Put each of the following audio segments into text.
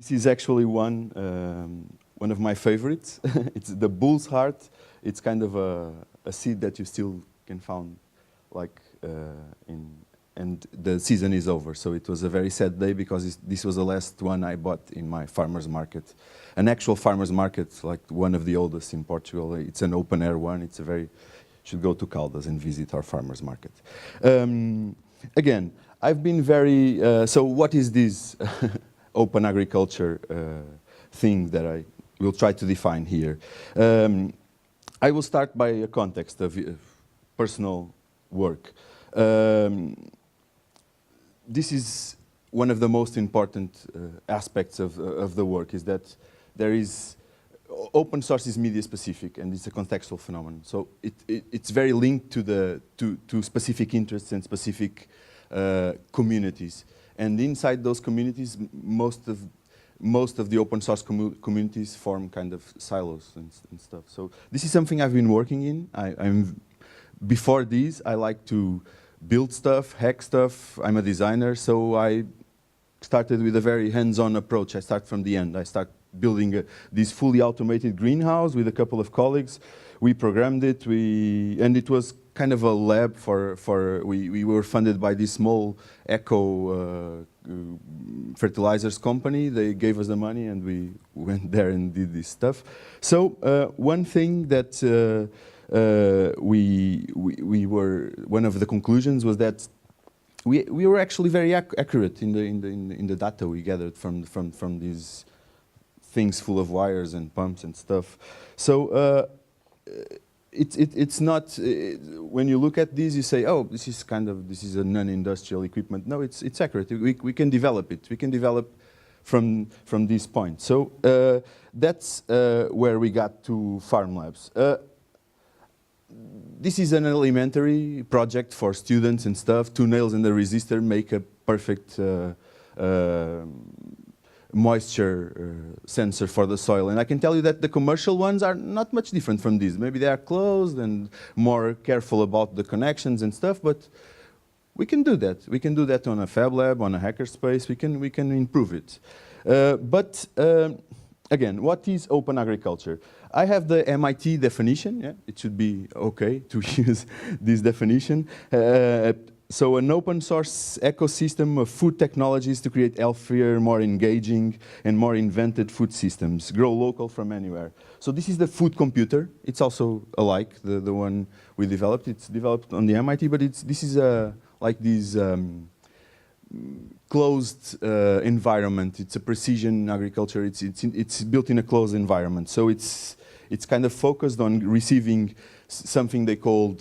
This is actually one of my favorites. It's the bull's heart. It's kind of a seed that you still can find, like and the season is over. So it was a very sad day because this was the last one I bought in my farmer's market, an actual farmer's market, like one of the oldest in Portugal. It's an open air one. It's a very should go to Caldas and visit our farmer's market. Again, I've been very. So what is this open agriculture thing that I will try to define here? I will start by a context of personal work. This is one of the most important aspects of the work, is that there is open source is media specific and it's a contextual phenomenon. So it's very linked to specific interests and specific communities. And inside those communities, most of the open source communities form kind of silos and stuff. So this is something I've been working in. Before this, I like to build stuff, hack stuff. I'm a designer, so I started with a very hands-on approach. I start from the end. I start building this fully automated greenhouse with a couple of colleagues. We programmed it, and it was kind of a lab we were funded by this small eco fertilizers company. They gave us the money and we went there and did this stuff. So one thing that one of the conclusions was that we were actually very accurate in the data we gathered from these things full of wires and pumps and stuff. So it's not when you look at this, you say, oh, this is a non-industrial equipment. No, it's accurate. We can develop it. We can develop from this point. So that's where we got to Farmlabs. This is an elementary project for students and stuff. 2 nails and a resistor make a perfect moisture sensor for the soil. And I can tell you that the commercial ones are not much different from these. Maybe they are closed and more careful about the connections and stuff, but we can do that. We can do that on a fab lab, on a hackerspace. We can improve it. But again, what is open agriculture? I have the MIT definition. Yeah, it should be okay to use this definition. So an open source ecosystem of food technologies to create healthier, more engaging, and more invented food systems. Grow local from anywhere. So this is the food computer. It's also alike, the one we developed. It's developed on the MIT, but this is like this closed environment. It's a precision agriculture. It's built in a closed environment. So it's kind of focused on receiving something they call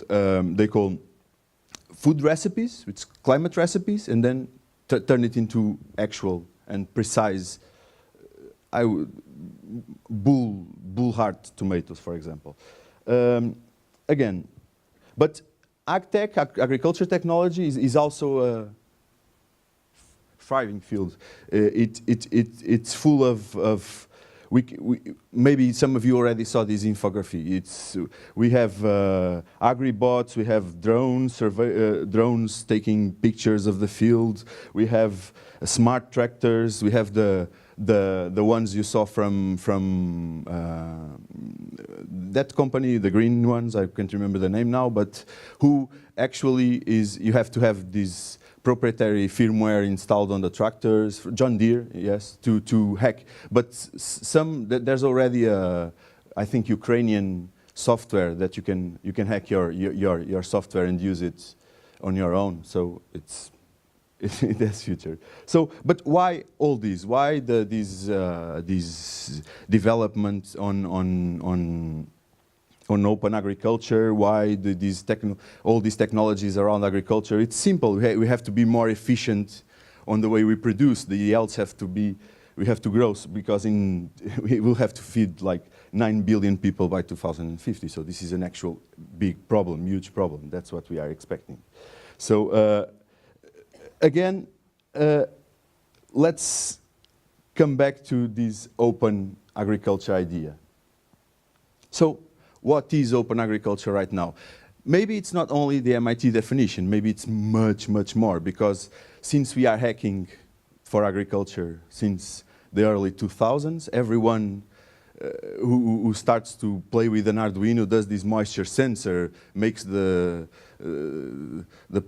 food recipes, it's climate recipes, and then turn it into actual and precise bull heart tomatoes, for example. Again, but agtech, agriculture technology, is also a thriving field. It's full of maybe some of you already saw this infography. We have agri-bots, we have drones, drones taking pictures of the field. We have smart tractors. We have the ones you saw from that company, the green ones. I can't remember the name now, but who actually is? You have to have this proprietary firmware installed on the tractors, John Deere, yes, to hack. But there's already I think, Ukrainian software that you can hack your software and use it on your own. So it has future. So, but why all these? Why these development on open agriculture? Why all these technologies around agriculture? It's simple. We have to be more efficient on the way we produce. The yields have to be. We have to grow because we will have to feed like 9 billion people by 2050. So this is an actual big problem, huge problem. That's what we are expecting. So again, let's come back to this open agriculture idea. So what is open agriculture right now? Maybe it's not only the MIT definition, maybe it's much, much more, because since we are hacking for agriculture since the early 2000s. Everyone who starts to play with an Arduino does this moisture sensor, makes the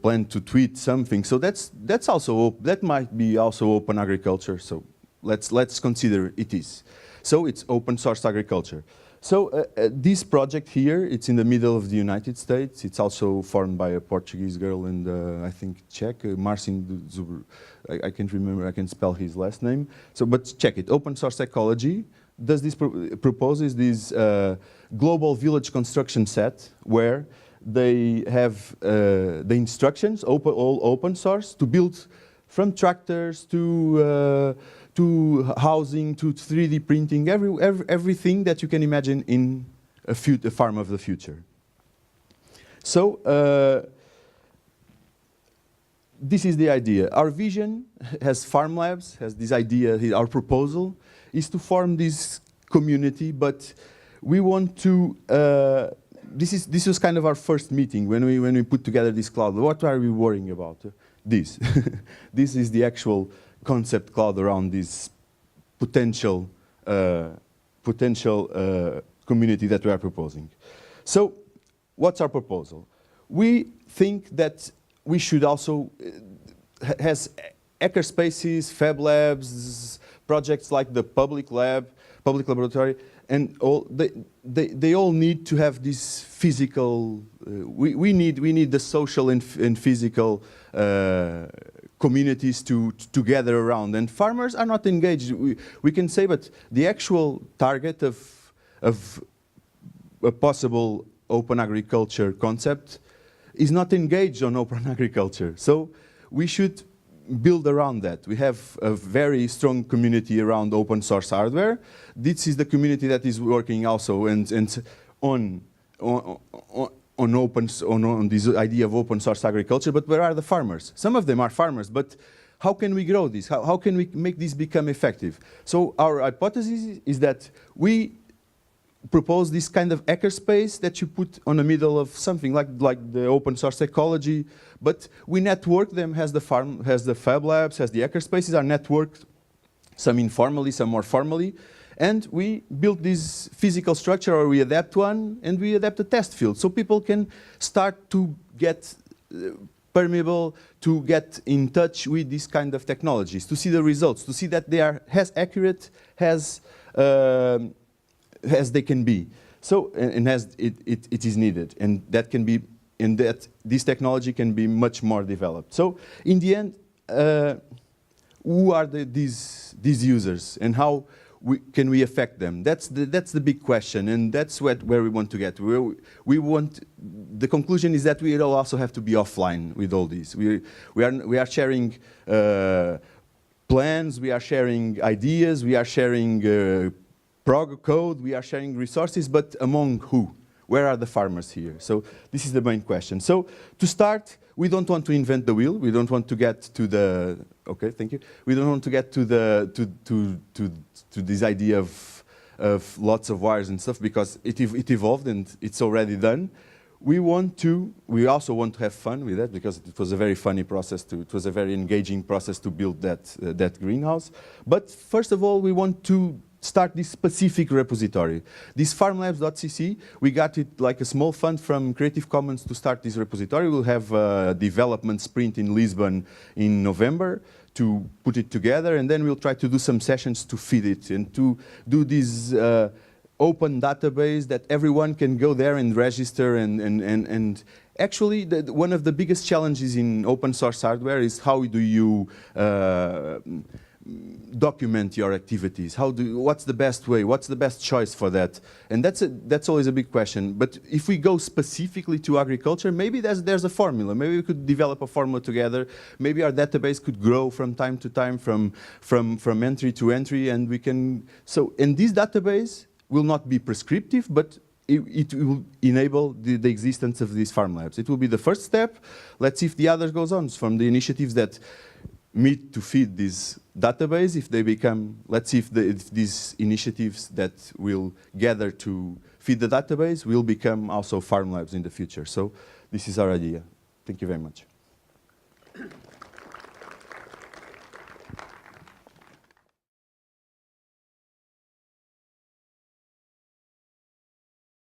plant to tweet something. So that's also that might be also open agriculture. So let's consider it is. So it's open source agriculture. So this project here, it's in the middle of the United States. It's also formed by a Portuguese girl and I think Czech, Marcin Zuber. I can't remember, I can spell his last name. So, but check it, open source ecology does this proposes this global village construction set where they have the instructions, all open source, to build from tractors to housing, to 3D printing, everything that you can imagine in a farm of the future. So this is the idea. Our vision has Farmlabs, has this idea, our proposal is to form this community, but we want to, this was kind of our first meeting when we put together this cloud. What are we worrying about? This. This is the actual concept cloud around this potential community that we are proposing. So what's our proposal? We think that we should also has hackerspaces, fab labs, projects like the public laboratory, and all they all need to have this physical. We need the social and physical communities to gather around. And farmers are not engaged. We can say, but the actual target of a possible open agriculture concept is not engaged on open agriculture. So we should build around that. We have a very strong community around open source hardware. This is the community that is working also on this idea of open source agriculture. But where are the farmers? Some of them are farmers, but how can we grow this? How can we make this become effective? So our hypothesis is that we propose this kind of hackerspace that you put on the middle of something like the open source ecology, but we network them, has the fab labs, has the hackerspaces are networked, some informally, some more formally, and we build this physical structure, or we adapt one, and we adapt a test field, so people can start to get permeable, to get in touch with this kind of technologies, to see the results, to see that they are as accurate as they can be. So, and as it is needed, and that can be, and that this technology can be much more developed. So, in the end, who are these users, and how can we affect them? That's the big question, and that's where we want to get. We want. The conclusion is that we will also have to be offline with all these. We are sharing plans. We are sharing ideas. We are sharing code, we are sharing resources, but among who? Where are the farmers here? So this is the main question. So to start, we don't want to invent the wheel. We don't want to get to the, okay, thank you. We don't want to get to this idea of lots of wires and stuff, because it evolved and it's already done. We also want to have fun with that, because it was a very funny process it was a very engaging process to build that greenhouse. But first of all, we want to start this specific repository. This farmlabs.cc, we got it like a small fund from Creative Commons to start this repository. We'll have a development sprint in Lisbon in November to put it together, and then we'll try to do some sessions to feed it and to do this open database that everyone can go there and register and actually, one of the biggest challenges in open source hardware is how do you document your activities? What's the best way? What's the best choice for that? And that's always a big question. But if we go specifically to agriculture, maybe there's a formula. Maybe we could develop a formula together. Maybe our database could grow from time to time, from entry to entry, and we can. So, and this database will not be prescriptive, but it will enable the existence of these farm labs. It will be the first step. Let's see if the others goes on from the initiatives that meet to feed this database. If they become, let's see if these initiatives that will gather to feed the database will become also farm labs in the future. So this is our idea. Thank you very much.